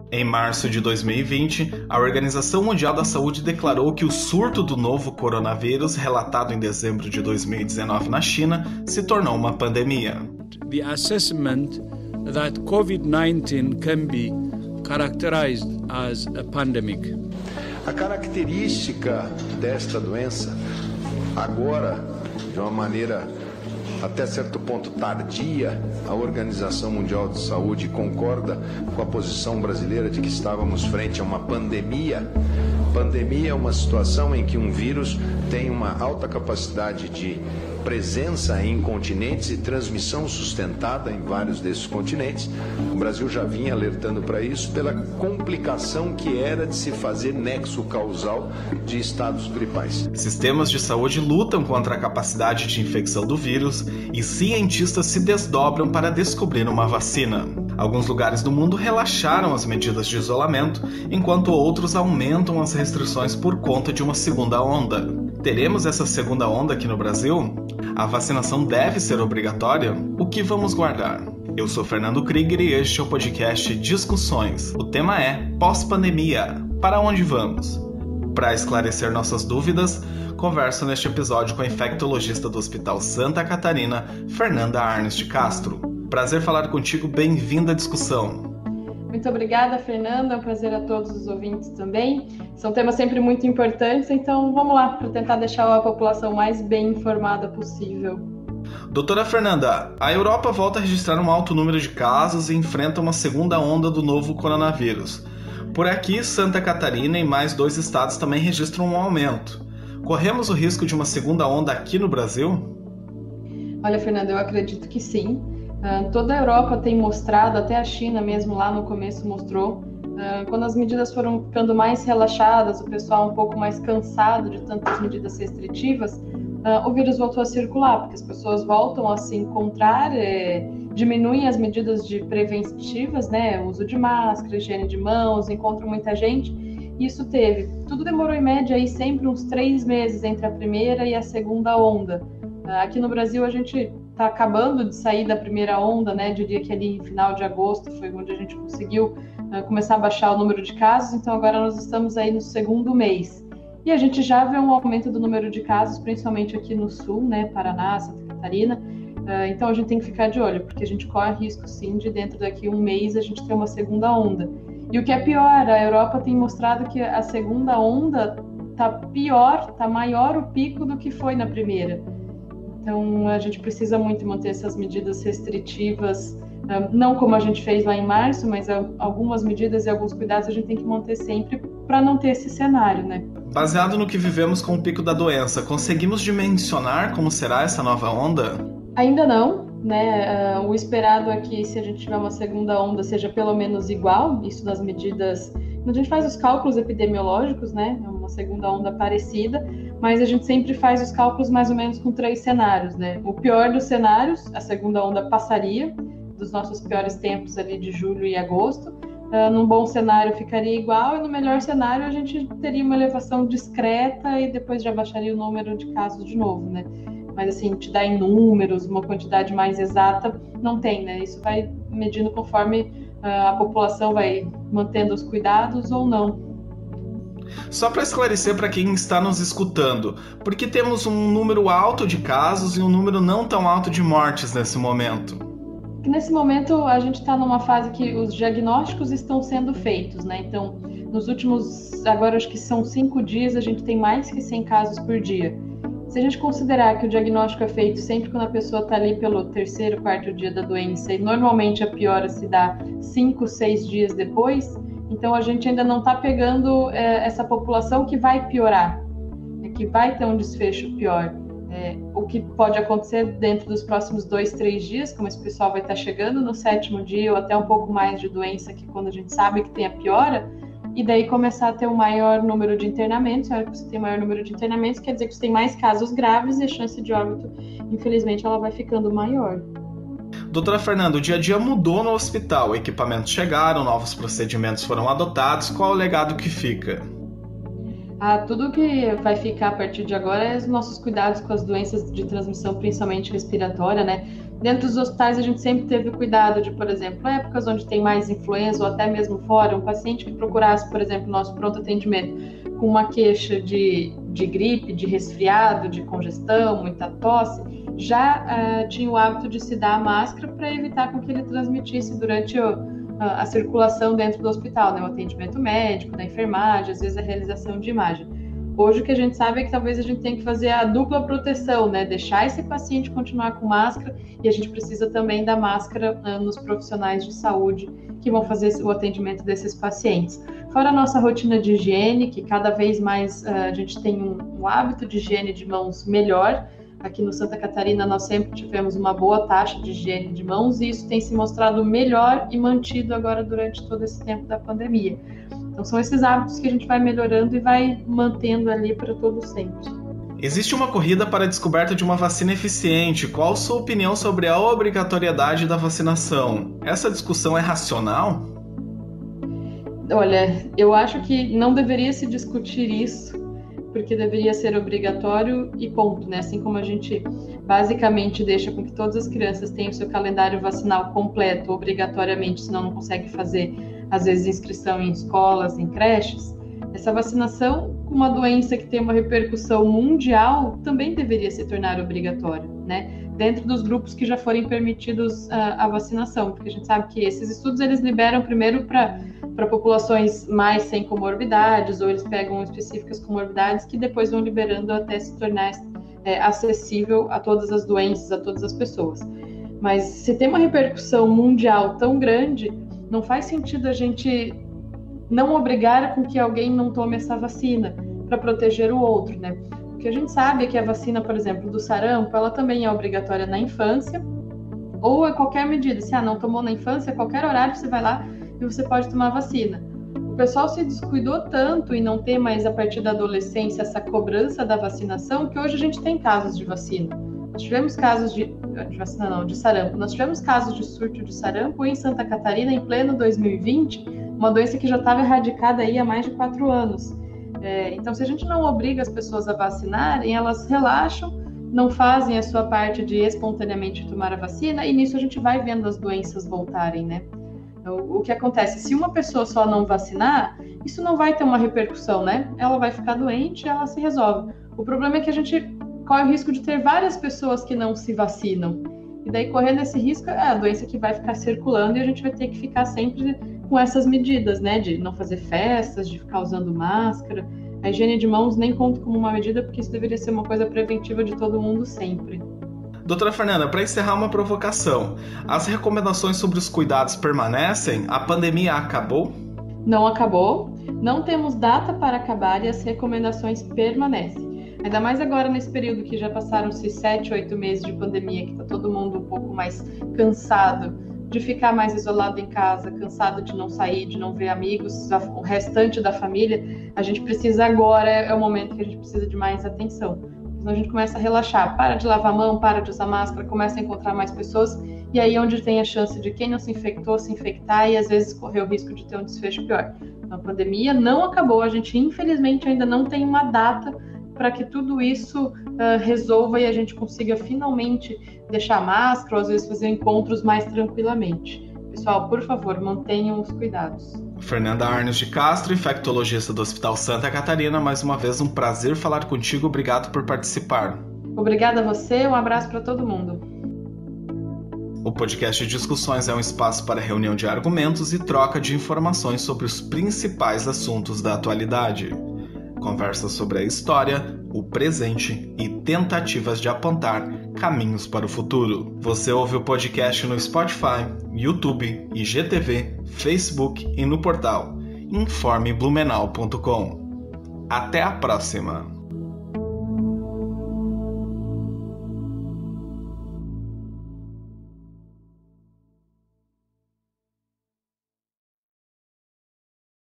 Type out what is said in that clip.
Em março de 2020, a Organização Mundial da Saúde declarou que o surto do novo coronavírus, relatado em dezembro de 2019 na China, se tornou uma pandemia. The assessment that COVID-19 can be characterized as a pandemic. A característica desta doença, agora, de uma maneira até certo ponto tardia, a Organização Mundial de Saúde concorda com a posição brasileira de que estávamos frente a uma pandemia. Pandemia é uma situação em que um vírus tem uma alta capacidade de presença em continentes e transmissão sustentada em vários desses continentes. O Brasil já vinha alertando para isso pela complicação que era de se fazer nexo causal de estados gripais. Sistemas de saúde lutam contra a capacidade de infecção do vírus e cientistas se desdobram para descobrir uma vacina. Alguns lugares do mundo relaxaram as medidas de isolamento, enquanto outros aumentam as restrições por conta de uma segunda onda. Teremos essa segunda onda aqui no Brasil? A vacinação deve ser obrigatória? O que vamos guardar? Eu sou Fernando Krieger e este é o podcast Discussões. O tema é Pós-pandemia. Para onde vamos? Para esclarecer nossas dúvidas, converso neste episódio com a infectologista do Hospital Santa Catarina, Fernanda Arnes de Castro. Prazer falar contigo, bem-vinda à discussão. Muito obrigada, Fernanda. É um prazer a todos os ouvintes também. São temas sempre muito importantes, então vamos lá para tentar deixar a população mais bem informada possível. Doutora Fernanda, a Europa volta a registrar um alto número de casos e enfrenta uma segunda onda do novo coronavírus. Por aqui, Santa Catarina e mais 2 estados também registram um aumento. Corremos o risco de uma segunda onda aqui no Brasil? Olha, Fernanda, eu acredito que sim. Toda a Europa tem mostrado, até a China mesmo lá no começo mostrou, quando as medidas foram ficando mais relaxadas, o pessoal um pouco mais cansado de tantas medidas restritivas, o vírus voltou a circular, porque as pessoas voltam a se encontrar, diminuem as medidas de preventivas, né, o uso de máscara, higiene de mãos, encontram muita gente. Isso tudo demorou em média aí sempre uns 3 meses entre a primeira e a segunda onda. Aqui no Brasil a gente está acabando de sair da primeira onda, né? Diria que ali em final de agosto foi onde a gente conseguiu começar a baixar o número de casos, então agora nós estamos aí no segundo mês. E a gente já vê um aumento do número de casos, principalmente aqui no sul, né? Paraná, Santa Catarina. Então a gente tem que ficar de olho, porque a gente corre risco sim de dentro daqui um mês a gente ter uma segunda onda. E o que é pior, a Europa tem mostrado que a segunda onda tá pior, tá maior o pico do que foi na primeira. Então, a gente precisa muito manter essas medidas restritivas, não como a gente fez lá em março, mas algumas medidas e alguns cuidados a gente tem que manter sempre para não ter esse cenário, né? Baseado no que vivemos com o pico da doença, conseguimos dimensionar como será essa nova onda? Ainda não, né? O esperado é que se a gente tiver uma segunda onda seja pelo menos igual, isso das medidas... A gente faz os cálculos epidemiológicos, né? É uma segunda onda parecida, mas a gente sempre faz os cálculos mais ou menos com 3 cenários, né? O pior dos cenários, a segunda onda passaria, dos nossos piores tempos ali de julho e agosto. Num bom cenário ficaria igual e no melhor cenário a gente teria uma elevação discreta e depois já baixaria o número de casos de novo, né? Mas assim, te dar em números, uma quantidade mais exata, não tem, né? Isso vai medindo conforme a população vai mantendo os cuidados ou não. Só para esclarecer para quem está nos escutando, por que temos um número alto de casos e um número não tão alto de mortes nesse momento? Nesse momento a gente está numa fase que os diagnósticos estão sendo feitos, né? Então, nos últimos, agora acho que são 5 dias, a gente tem mais que 100 casos por dia. Se a gente considerar que o diagnóstico é feito sempre quando a pessoa está ali pelo 3º, 4º dia da doença e normalmente a piora se dá 5, 6 dias depois, então a gente ainda não está pegando essa população que vai piorar, que vai ter um desfecho pior. O que pode acontecer dentro dos próximos 2, 3 dias, como esse pessoal vai estar chegando no 7º dia ou até um pouco mais de doença, que quando a gente sabe que tem a piora, e daí começar a ter um maior número de internamentos. A hora que você tem maior número de internamentos, quer dizer que você tem mais casos graves e a chance de óbito, infelizmente, ela vai ficando maior. Doutora Fernanda, o dia a dia mudou no hospital, equipamentos chegaram, novos procedimentos foram adotados, qual é o legado que fica? Tudo que vai ficar a partir de agora é os nossos cuidados com as doenças de transmissão, principalmente respiratória, né? Dentro dos hospitais, a gente sempre teve cuidado de, por exemplo, épocas onde tem mais influenza ou até mesmo fora, um paciente que procurasse, por exemplo, nosso pronto atendimento com uma queixa de gripe, de resfriado, de congestão, muita tosse, já tinha o hábito de se dar a máscara para evitar com que ele transmitisse durante a circulação dentro do hospital, né? O atendimento médico, da enfermagem, às vezes a realização de imagem. Hoje o que a gente sabe é que talvez a gente tenha que fazer a dupla proteção, né? Deixar esse paciente continuar com máscara e a gente precisa também da máscara nos profissionais de saúde que vão fazer o atendimento desses pacientes. Fora a nossa rotina de higiene, que cada vez mais a gente tem um hábito de higiene de mãos melhor. Aqui no Santa Catarina nós sempre tivemos uma boa taxa de higiene de mãos e isso tem se mostrado melhor e mantido agora durante todo esse tempo da pandemia. Então são esses hábitos que a gente vai melhorando e vai mantendo ali para todo sempre. Existe uma corrida para a descoberta de uma vacina eficiente. Qual a sua opinião sobre a obrigatoriedade da vacinação? Essa discussão é racional? Olha, eu acho que não deveria se discutir isso, porque deveria ser obrigatório e ponto, né? Assim como a gente basicamente deixa com que todas as crianças tenham seu calendário vacinal completo obrigatoriamente, senão não consegue fazer, às vezes, inscrição em escolas, em creches, essa vacinação com uma doença que tem uma repercussão mundial também deveria se tornar obrigatória, né? Dentro dos grupos que já forem permitidos a vacinação, porque a gente sabe que esses estudos eles liberam primeiro para populações mais sem comorbidades, ou eles pegam específicas comorbidades que depois vão liberando até se tornar acessível a todas as doenças, a todas as pessoas. Mas se tem uma repercussão mundial tão grande, não faz sentido a gente não obrigar com que alguém não tome essa vacina para proteger o outro, né? O que a gente sabe é que a vacina, por exemplo, do sarampo, ela também é obrigatória na infância, ou a qualquer medida. Se não tomou na infância, a qualquer horário você vai lá e você pode tomar vacina. O pessoal se descuidou tanto em não ter mais, a partir da adolescência, essa cobrança da vacinação, que hoje a gente tem casos de vacina. Nós tivemos casos de sarampo. Nós tivemos casos de surto de sarampo em Santa Catarina em pleno 2020, uma doença que já estava erradicada aí há mais de 4 anos. Então, se a gente não obriga as pessoas a vacinarem, elas relaxam, não fazem a sua parte de espontaneamente tomar a vacina, e nisso a gente vai vendo as doenças voltarem, né? O que acontece? Se uma pessoa só não vacinar, isso não vai ter uma repercussão, né? Ela vai ficar doente, ela se resolve. O problema é que a gente corre o risco de ter várias pessoas que não se vacinam. E daí, correndo esse risco, é a doença que vai ficar circulando e a gente vai ter que ficar sempre com essas medidas, né? De não fazer festas, de ficar usando máscara. A higiene de mãos nem conta como uma medida, porque isso deveria ser uma coisa preventiva de todo mundo sempre. Doutora Fernanda, para encerrar, uma provocação. As recomendações sobre os cuidados permanecem? A pandemia acabou? Não acabou. Não temos data para acabar e as recomendações permanecem. Ainda mais agora nesse período que já passaram-se 7, 8 meses de pandemia, que está todo mundo um pouco mais cansado de ficar mais isolado em casa, cansado de não sair, de não ver amigos, o restante da família. A gente precisa agora, é o momento que a gente precisa de mais atenção. Senão a gente começa a relaxar, para de lavar a mão, para de usar máscara, começa a encontrar mais pessoas, e aí onde tem a chance de quem não se infectou, se infectar e às vezes correr o risco de ter um desfecho pior. Então, a pandemia não acabou, a gente infelizmente ainda não tem uma data para que tudo isso resolva e a gente consiga finalmente deixar máscara ou às vezes fazer encontros mais tranquilamente. Pessoal, por favor, mantenham os cuidados. Fernanda Arnes de Castro, infectologista do Hospital Santa Catarina, mais uma vez um prazer falar contigo, obrigado por participar. Obrigada a você, um abraço para todo mundo. O podcast de discussões é um espaço para reunião de argumentos e troca de informações sobre os principais assuntos da atualidade. Conversas sobre a história, o presente e tentativas de apontar caminhos para o futuro. Você ouve o podcast no Spotify, YouTube, IGTV, Facebook e no portal informeblumenau.com. Até a próxima!